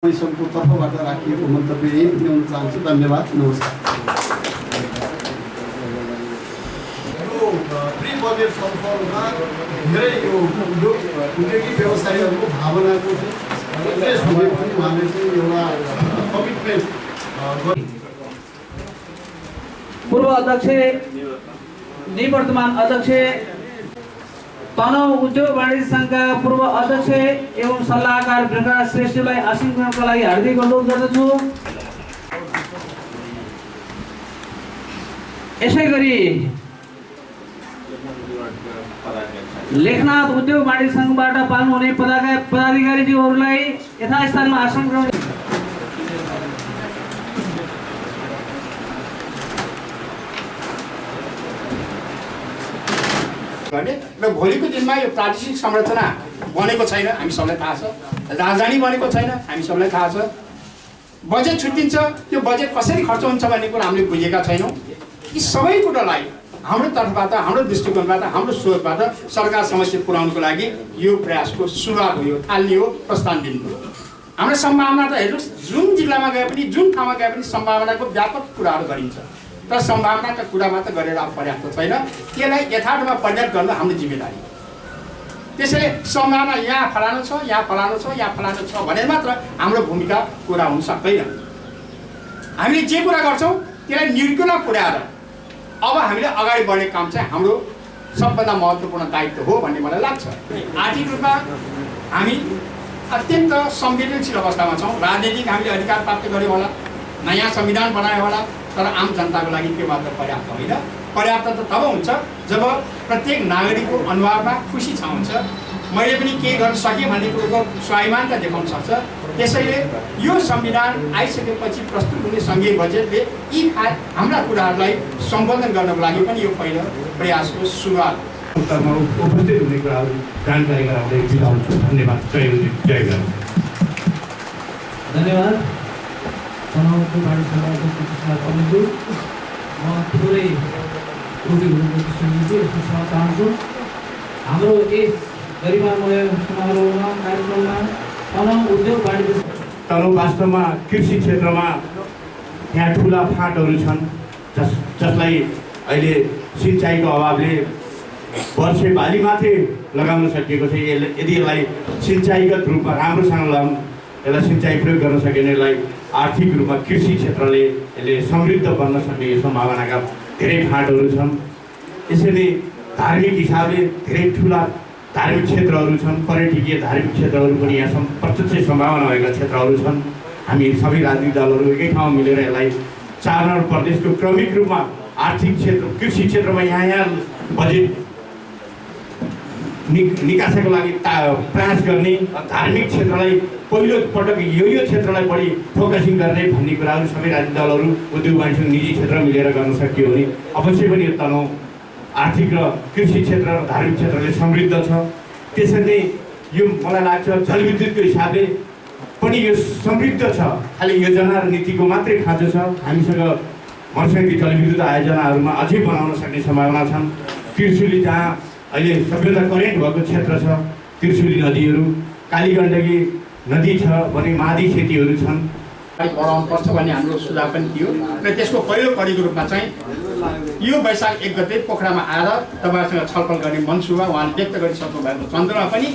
सबको तर्फबाट राखिएको मन्तव्य यही ल्याउन चाहन्छु। धन्यवाद, नमस्कार। प्री बजेट छलफलमा धेरै यो उद्योगिक व्यवसायीहरूको भावनाको उद्देश्य हुने पनि उहाँले चाहिँ एउटा कमिटमेन्ट पूर्व अध्यक्ष निवर्तमान अध्यक्ष तनहुँ उद्योग वाणिज्य संघका पूर्व अध्यक्ष एवं सल्लाहकार प्रकाश श्रेष्ठलाई आसन ग्रहणका लागि हार्दिक अनुरोध गर्दछु। यसैगरी लेखनाथ उद्योग वाणिज्य संघबाट पाल्नुहुने पदाधिकारीज्यूहरूलाई यथास्थानमा आसन ग्रहण र भोलिको दिनमा यो प्रादेशिक संरचना बनेको छैन, हामी सबलाई थाहा छ। राजधानी बनेको छैन, हामी सबलाई थाहा छ। बजेट छुट्टिन्छ, त्यो बजेट कसरी खर्च हुन्छ भन्ने कुरा हामीले बुझेका छैनौँ। यी सबै कुरालाई हाम्रो तर्फबाट, हाम्रो दृष्टिकोणबाट, हाम्रो सोचबाट सरकार समक्ष पुर्याउनको लागि यो प्रयासको सुरुवात हो, यो थाल्ने हो, प्रस्थान दिनु हो। हाम्रो सम्भावना त हेर्नुहोस्, जुन जिल्लामा गए पनि, जुन ठाउँमा गए पनि सम्भावनाको व्यापक कुराहरू गरिन्छ, तर सम्भावनाका कुरा मात्र गरेर पर्याप्त छैन। त्यसलाई यथार्थमा परिणत गर्न हाम्रो जिम्मेदारी। त्यसैले सम्भावना यहाँ फलानु छ, यहाँ फलानु छ, यहाँ फलानु छ भनेर मात्र हाम्रो भूमिका पुरा हुन सक्दैन। हामीले जे कुरा गर्छौँ त्यसलाई निर्गुणा पुर्याएर अब हामीले अगाडि बढ्ने काम चाहिँ हाम्रो सबभन्दा महत्त्वपूर्ण दायित्व हो भन्ने मलाई लाग्छ। आर्थिक रूपमा हामी अत्यन्त संवेदनशील अवस्थामा छौँ। राजनीतिक हामीले अधिकार प्राप्त गऱ्यौँ होला, नयाँ संविधान बनायो होला, तर आम जनताको लागि त्यो मात्र पर्याप्त होइन। पर्याप्त त तब हुन्छ जब प्रत्येक नागरिकको अनुहारमा खुसी छाउँछ, मैले पनि केही गर्न सकेँ भन्ने कुरोको स्वाभिमानता देखाउन सक्छ। त्यसैले यो संविधान आइसकेपछि प्रस्तुत हुने सङ्घीय बजेटले यी हाम्रा कुराहरूलाई सम्बोधन गर्नको लागि पनि यो पहिलो प्रयासको सुरुवात उपस्थित हुने कुराहरू जानकारी गराउँदै बिताउँछु। धन्यवाद। धन्यवाद। तनहुँको वाणिज्य संघको कमिटी म थोरै त्रुटि हुनुको सुनिन्छु, यसको क्षमा चाहन्छु। हाम्रो यस गरिमामय समारोहमा कार्यक्रममा तनहुँ उद्योग वाणिज्य तनहुँ वास्तवमा कृषि क्षेत्रमा यहाँ ठुला फाँटहरू छन्, जसलाई अहिले सिँचाइको अभावले वर्षे बाली मात्रै लगाउन सकिएको छ। यदि यसलाई सिँचाइगत रूपमा राम्रोसँग यसलाई सिँचाइ प्रयोग गर्न सकिने, यसलाई आर्थिक रूपमा कृषि क्षेत्रले यसले समृद्ध बन्न सक्ने सम्भावनाका धेरै फाँटहरू छन्। यसैले धार्मिक हिसाबले धेरै ठुला धार्मिक क्षेत्रहरू छन्, पर्यटकीय धार्मिक क्षेत्रहरू पनि यहाँ प्रत्यक्ष सम्भावना भएका क्षेत्रहरू छन्। हामी सबै राजनीतिक दलहरू एकै ठाउँमा मिलेर यसलाई 4 नम्बर प्रदेशको क्रमिक रूपमा आर्थिक क्षेत्र, कृषि क्षेत्रमा यहाँ बजेट निकासको लागि प्रयास गर्ने, धार्मिक क्षेत्रलाई पहिलो पटक यो क्षेत्रलाई बढी फोकसिङ गर्ने भन्ने कुराहरू सबै राजनीतिक दलहरू, उद्योग वाणिज्य निजी क्षेत्र मिलेर गर्न सकियो भने अवश्य पनि यो तनहुँ आर्थिक र कृषि क्षेत्र र धार्मिक क्षेत्रले समृद्ध छ। त्यसैले यो मलाई लाग्छ जलविद्युतको हिसाबले पनि यो समृद्ध छ। खालि योजना र नीतिको मात्रै खाँचो छ। हामीसँग वर्षेनी जलविद्युत आयोजनाहरूमा अझै बनाउन सक्ने सम्भावना छन्। त्रिशुली जहाँ अहिले सबैभन्दा करेन्ट भएको क्षेत्र छ, त्रिशुली नदीहरू, कालीगण्डकी नदी छ भने मादी खेतीहरू छन्, बढाउनुपर्छ भन्ने हाम्रो सुझाव पनि थियो। र त्यसको पहिलो कडीको रूपमा चाहिँ यो वैशाख 1 गते पोखरामा आएर तपाईँहरूसँग छलफल गर्ने मनसुबा उहाँले व्यक्त गरिसक्नु भएको सन्दर्भमा पनि